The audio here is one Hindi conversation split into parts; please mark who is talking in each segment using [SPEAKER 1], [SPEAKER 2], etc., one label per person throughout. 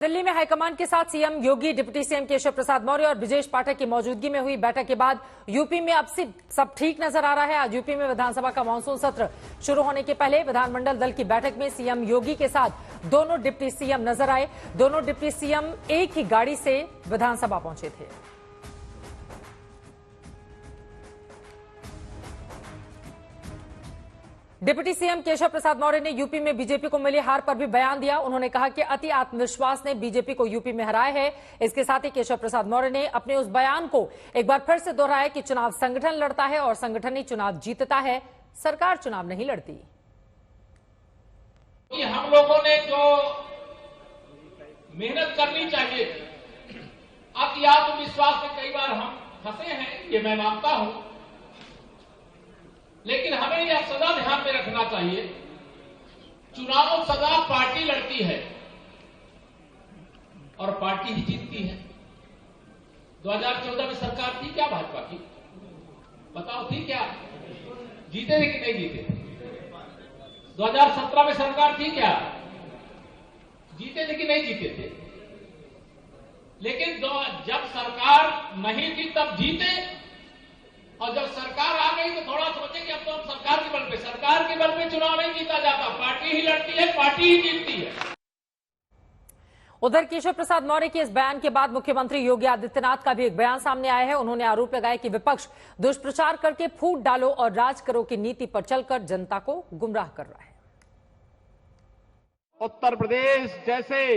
[SPEAKER 1] दिल्ली में हाईकमान के साथ सीएम योगी, डिप्टी सीएम केशव प्रसाद मौर्य और ब्रजेश पाठक की मौजूदगी में हुई बैठक के बाद यूपी में अब से सब ठीक नजर आ रहा है। आज यूपी में विधानसभा का मानसून सत्र शुरू होने के पहले विधानमंडल दल की बैठक में सीएम योगी के साथ दोनों डिप्टी सीएम नजर आए। दोनों डिप्टी सीएम एक ही गाड़ी से विधानसभा पहुंचे थे। डिप्टी सीएम केशव प्रसाद मौर्य ने यूपी में बीजेपी को मिली हार पर भी बयान दिया। उन्होंने कहा कि अति आत्मविश्वास ने बीजेपी को यूपी में हराया है। इसके साथ ही केशव प्रसाद मौर्य ने अपने उस बयान को एक बार फिर से दोहराया कि चुनाव संगठन लड़ता है और संगठन ही चुनाव जीतता है, सरकार चुनाव नहीं लड़ती।
[SPEAKER 2] हम लोगों ने जो मेहनत करनी चाहिए, अति आत्मविश्वास में कई बार हम फंसे हैं, ये मैं मानता हूं, लेकिन हमें यह सदा ध्यान में रखना चाहिए, चुनाव सदा पार्टी लड़ती है और पार्टी ही जीतती है। 2014 में सरकार थी क्या भाजपा की? बताओ थी क्या? जीते थे कि नहीं जीते थे? 2017 में सरकार थी क्या? जीते थे कि नहीं जीते थे? लेकिन जब सरकार नहीं थी तब जीते, और जब सरकार आ गई तो थोड़ा सोचे कि अब तो सरकार के बल पे चुनाव नहीं जीता जाता, पार्टी ही लड़ती है, पार्टी ही जीतती है।
[SPEAKER 1] उधर केशव प्रसाद मौर्य के इस बयान के बाद मुख्यमंत्री योगी आदित्यनाथ का भी एक बयान सामने आया है। उन्होंने आरोप लगाया कि विपक्ष दुष्प्रचार करके फूट डालो और राज करो की नीति पर चलकर जनता को गुमराह कर रहा है।
[SPEAKER 3] उत्तर प्रदेश जैसे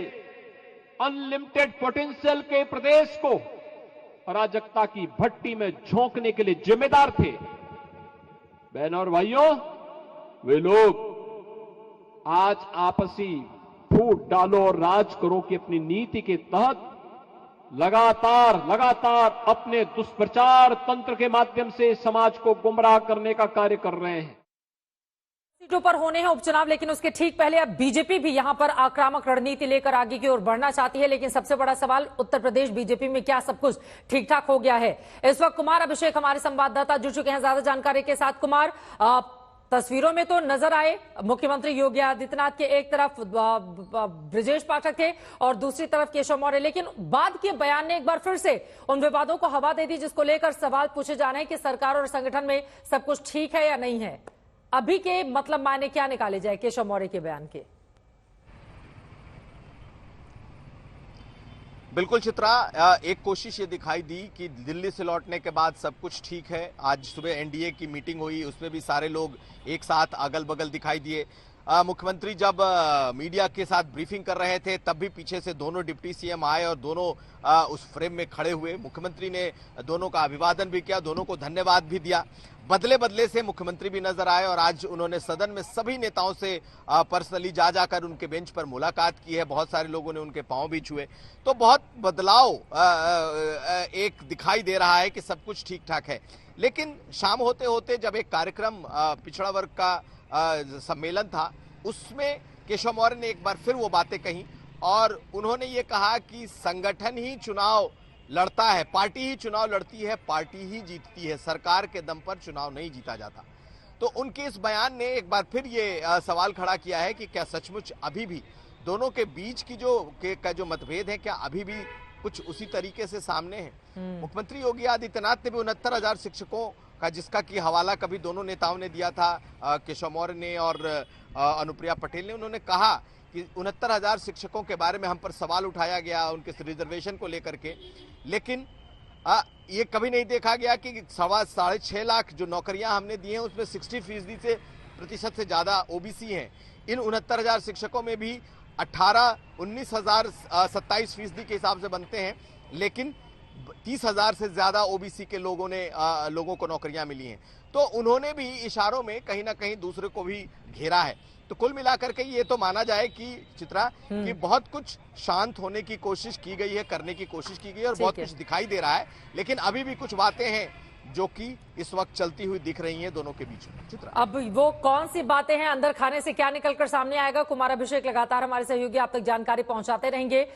[SPEAKER 3] अनलिमिटेड पोटेंशियल के प्रदेश को अराजकता की भट्टी में झोंकने के लिए जिम्मेदार थे। बहनों और भाइयों, वे लोग आज आपसी फूट डालो और राज करो की अपनी नीति के तहत लगातार अपने दुष्प्रचार तंत्र के माध्यम से समाज को गुमराह करने का कार्य कर रहे हैं।
[SPEAKER 1] सीटों पर होने हैं उपचुनाव, लेकिन उसके ठीक पहले अब बीजेपी भी यहां पर आक्रामक रणनीति लेकर आगे की ओर बढ़ना चाहती है। लेकिन सबसे बड़ा सवाल, उत्तर प्रदेश बीजेपी में क्या सब कुछ ठीक ठाक हो गया है? इस वक्त कुमार अभिषेक हमारे संवाददाता जुड़ चुके हैं ज्यादा जानकारी के साथ। कुमार, तस्वीरों में तो नजर आए मुख्यमंत्री योगी आदित्यनाथ के एक तरफ ब्रजेश पाठक थे और दूसरी तरफ केशव मौर्य, लेकिन बाद के बयान ने एक बार फिर से उन विवादों को हवा दे दी जिसको लेकर सवाल पूछे जा रहे हैं कि सरकार और संगठन में सब कुछ ठीक है या नहीं है। अभी के मतलब मायने क्या निकाले जाए केशव मौर्य के बयान के?
[SPEAKER 4] बिल्कुल चित्रा, एक कोशिश ये दिखाई दी कि दिल्ली से लौटने के बाद सब कुछ ठीक है। आज सुबह एनडीए की मीटिंग हुई, उसमें भी सारे लोग एक साथ अगल बगल दिखाई दिए। मुख्यमंत्री जब मीडिया के साथ ब्रीफिंग कर रहे थे तब भी पीछे से दोनों डिप्टी सीएम आए और दोनों उस फ्रेम में खड़े हुए। मुख्यमंत्री ने दोनों का अभिवादन भी किया, दोनों को धन्यवाद भी दिया। बदले बदले से मुख्यमंत्री भी नजर आए और आज उन्होंने सदन में सभी नेताओं से पर्सनली जाकर उनके बेंच पर मुलाकात की है। बहुत सारे लोगों ने उनके पांव भी छुए। तो बहुत बदलाव एक दिखाई दे रहा है कि सब कुछ ठीक ठाक है। लेकिन शाम होते होते जब एक कार्यक्रम पिछड़ा वर्ग का सम्मेलन था, उसमें केशव मौर्य ने एक बार फिर वो बातें कही और उन्होंने ये कहा कि संगठन ही चुनाव लड़ता है, पार्टी ही चुनाव लड़ती है, पार्टी ही जीतती है, सरकार के दम पर चुनाव नहीं जीता जाता। तो उनके इस बयान ने एक बार फिर ये सवाल खड़ा किया है कि क्या सचमुच अभी भी दोनों के बीच की जो मतभेद है, क्या अभी भी कुछ उसी तरीके से सामने है? मुख्यमंत्री योगी आदित्यनाथ ने भी 69,000 शिक्षकों का, जिसका की हवाला कभी दोनों नेताओं ने दिया था, केशव मौर्य ने और अनुप्रिया पटेल ने, उन्होंने कहा कि 69,000 शिक्षकों के बारे में हम पर सवाल उठाया गया उनके रिजर्वेशन को लेकर के, लेकिन ये कभी नहीं देखा गया कि 6.5 लाख जो नौकरियां हमने दी हैं उसमें 60% से ज्यादा ओबीसी हैं। इन 69,000 शिक्षकों में भी 19,000 27% के हिसाब से बनते हैं, लेकिन 30,000 से ज्यादा ओबीसी के लोगों को नौकरियां मिली हैं। तो उन्होंने भी इशारों में कहीं ना कहीं दूसरे को भी घेरा है। तो कुल मिलाकर के ये तो माना जाए कि चित्रा कि बहुत कुछ शांत होने की कोशिश की गई है, करने की कोशिश की गई है और बहुत कुछ दिखाई दे रहा है, लेकिन अभी भी कुछ बातें हैं जो कि इस वक्त चलती हुई दिख रही हैं दोनों के बीच में। चित्रा,
[SPEAKER 1] अब वो कौन सी बातें हैं, अंदर खाने से क्या निकलकर सामने आएगा? कुमार अभिषेक लगातार हमारे सहयोगी आप तक जानकारी पहुंचाते रहेंगे।